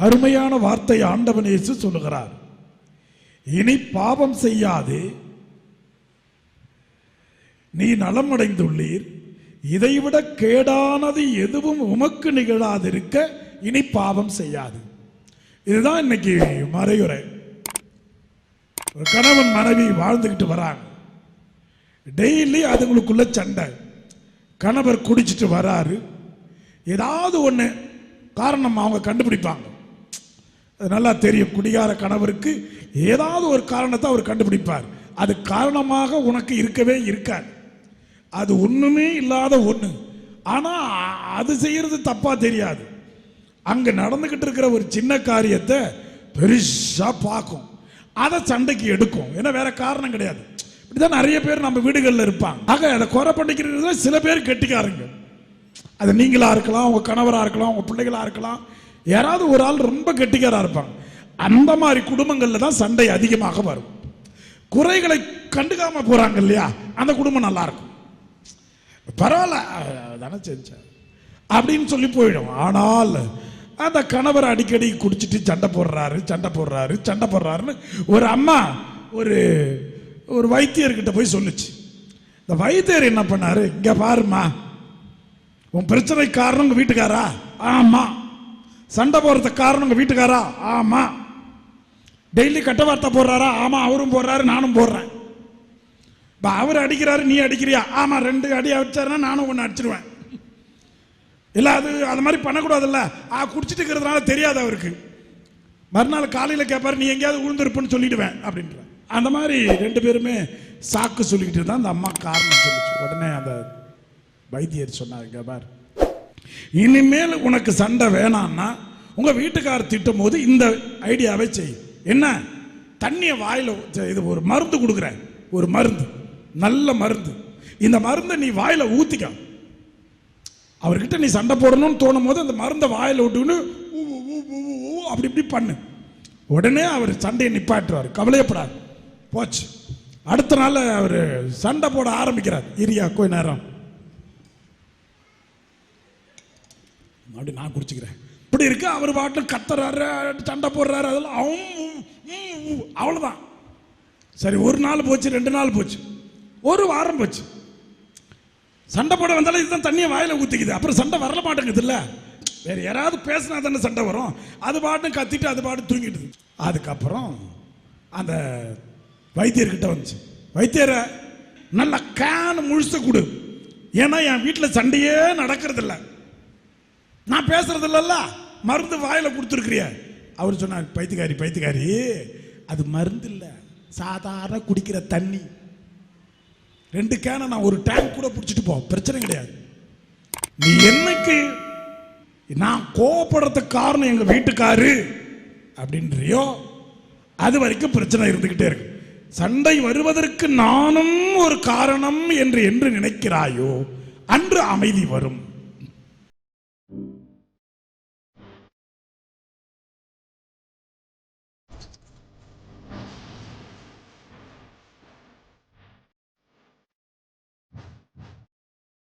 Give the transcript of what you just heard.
அருமையான வார்த்தை ஆண்டவன் இயேசு சொல்லுகிறார். இனி பாவம் செய்யாதே, நீ நலமடைந்துள்ளீர், இதைவிட கேடானது எதுவும் உமக்கு நிகழாதிருக்க இனி பாவம் செய்யாது. இதுதான் இன்னைக்கு மறையுறை. ஒரு கணவன் மனைவி வாழ்ந்துக்கிட்டு வராங்க, டெய்லி அதுங்களுக்குள்ள சண்டை. கணவர் குடிச்சிட்டு வராரு, ஏதாவது ஒன்று காரணம் அவங்க கண்டுபிடிப்பாங்க. அது நல்லா தெரியும், குடிகார கணவருக்கு ஏதாவது ஒரு காரணத்தை அவர் கண்டுபிடிப்பார். அது காரணமாக உனக்கு இருக்கவே இருக்காது, அது ஒண்ணுமே இல்லாத ஒண்ணு. ஆனா அது செய்யறது தப்பா தெரியாது. அங்க நடந்துகிட்டு இருக்கிற ஒரு சின்ன காரியத்தை பெருசா பார்க்கும், அதை சண்டைக்கு எடுக்கும். ஏன்னா வேற காரணம் கிடையாது. இப்படிதான் நிறைய பேர் நம்ம வீடுகளில் இருப்பாங்க. ஆக அதை குறை பண்ணிக்கிறது சில பேர் கெட்டிக்காரங்க. அது நீங்களா இருக்கலாம், உங்க கணவரா இருக்கலாம், உங்க பிள்ளைகளா இருக்கலாம். யாராவது ஒரு ஆள் ரொம்ப கெட்டிக்காரா இருப்பாங்க. அந்த மாதிரி குடும்பங்கள்ல தான் சண்டை அதிகமாக வரும். குறைகளை கண்டுக்காம போறாங்க இல்லையா, அந்த குடும்பம் நல்லா இருக்கும். பரவாயில்ல தானே செஞ்சேன் அப்படின்னு சொல்லி போயிடும். ஆனால் அந்த கணவர் அடிக்கடி குடிச்சிட்டு சண்டை போடுறாருன்னு ஒரு அம்மா ஒரு வைத்தியர்கிட்ட போய் சொல்லுச்சு. இந்த வைத்தியர் என்ன பண்ணாரு, இங்க பாருமா, உன் பிரச்சனை காரணம் உங்க வீட்டுக்காரா? ஆமா. சண்டை போடுறதுக்கு காரணம் உங்க வீட்டுக்காரா? ஆமா. டெய்லி கட்ட வார்த்தை போடுறாரா? ஆமா, அவரும் போடுறாரு, நானும் போடுறேன். அவர் அடிக்கிறாரு, நீ அடிக்கிறியா? ஆமா, 2 அடி அடிச்சாருன்னா நானும் 1 அடிச்சிருவேன். இல்ல அது மாதிரி பண்ணக்கூடாதுல்ல. குடிச்சிட்டு இருக்கிறதுனால தெரியாது அவருக்கு. மறுநாள் காலையில கேட்பாரு, நீ எங்கேயாவது விழுந்திருப்புன்னு சொல்லிடுவேன் அப்படின்ற. அந்த மாதிரி 2 பேருமே சாக்கு சொல்லிக்கிட்டு இருந்தா அந்த அம்மா காரணம் சொல்லிச்சு. உடனே அந்த வைத்தியர் சொன்னாருங்க, பார், இனிமேல் உனக்கு சண்டை வேணாம்னா உங்க வீட்டுக்காரர் திட்டும் போது இந்த ஐடியாவை செய். என்ன? தண்ணிய வாயில இது ஒரு மருந்து கொடுக்குறேன், ஒரு மருந்து, நல்ல மருந்து. இந்த மருந்தை நீ வாயில ஊத்திக்க. அவர்கிட்ட நீ சண்டை போடணும்னு தோணும் போது அந்த மருந்தை வாயில விட்டுன்னு அப்படி இப்படி பண்ணு. உடனே அவர் சண்டையை நிப்பாட்டுவார், கவலையப்படாது. போச்சு. அடுத்த நாள் அவர் சண்டை போட ஆரம்பிக்கிறார். இரியா கொஞ்ச நேரம், அப்படி நான் குடிச்சுக்கிறேன். இப்படி இருக்கு. அவர் பாட்டில் கத்துறாரு, சண்டை போடுறாரு, அதெல்லாம் அவ்வளவுதான். சரி, 1 நாள் போச்சு, 2 நாள் போச்சு, 1 வாரம் போச்சு. சண்டை போட வந்தாலும் இதுதான் தண்ணியை வாயில ஊத்திக்குது. அப்புறம் சண்டை வரல மாட்டேங்குது இல்ல. வேற யாராவது பேசினா தானே சண்டை வரும். அது பாட்டு கத்திட்டு அது பாட்டு தூங்கிடுது. அதுக்கப்புறம் அந்த வைத்தியர்கிட்ட வந்துச்சு. வைத்தியர நல்ல கேன் முழுச கொடு, ஏன்னா என் வீட்டில் சண்டையே நடக்கிறது இல்லை, நான் பேசுறது இல்லல்ல, மருந்து வாயில கொடுத்துருக்கிறிய. அவர் சொன்னார், பைத்தியக்காரி, அது மருந்து இல்லை, சாதாரண குடிக்கிற தண்ணி. 2 கேனை நான் ஒரு டேங்க் கூட பிடிச்சிட்டு போ, பிரச்சனை கிடையாது. நீ என்னைக்கு நான் கோவப்படுறதுக்கு காரணம் எங்க வீட்டுக்காரு அப்படின்றியோ அது வரைக்கும் பிரச்சனை இருந்துகிட்டே இருக்கு. சண்டை வருவதற்கு நானும் ஒரு காரணம் என்று நினைக்கிறாயோ அன்று அமைதி வரும்.